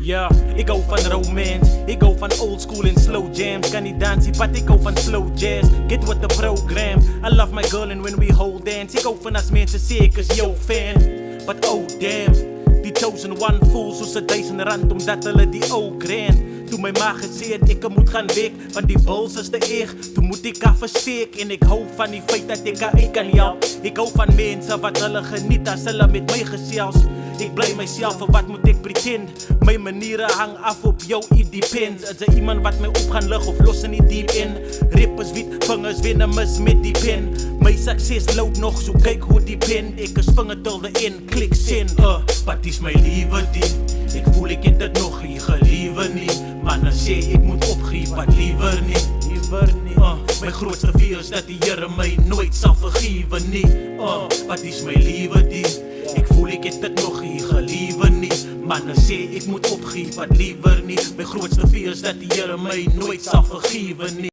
Ja, ik hou van romance, ik hou van old school en slow jams. Kan niet dansen, but ik hou van slow jazz. Get with the program, I love my girl and when we hold dance. Ik hou van als mensen zeker is yo fan. But oh damn, die chosen one fool soos R1000 omdat hulle die ook ren. Toen mijn maag gezeerd, ik moet gaan weg, want die bols is te erg. Toen moet ik haar versteek en ik hou van die feit dat ik haar uit kan help. Ik hou van mensen wat hulle geniet als hulle met mij gesels. Ik blij mijzelf, voor wat moet ik pretend? Mijn manieren hang af op jou, it depends. Is er iemand wat mij op gaan liggen of lossen niet diep in? Rippers wit, vingers winnen mis met die pen. Mijn succes loopt nog, zo kijk hoe die pen. Ik is vinger tot de in, klik zin. Wat is mijn lieve die? Ik voel ik in het nog, je gelieven niet. Maar dan zeg ik moet opgeven, wat liever niet. Mijn grootste fear is dat die Heere mij nooit zal vergeven niet. Wat is mijn lieve die? Ik voel ik in het nog, je gelieven niet. Maar dan zeg ik moet opgeven, wat liever niet. Mijn grootste fear is dat die Heere mij nooit zal vergeven niet.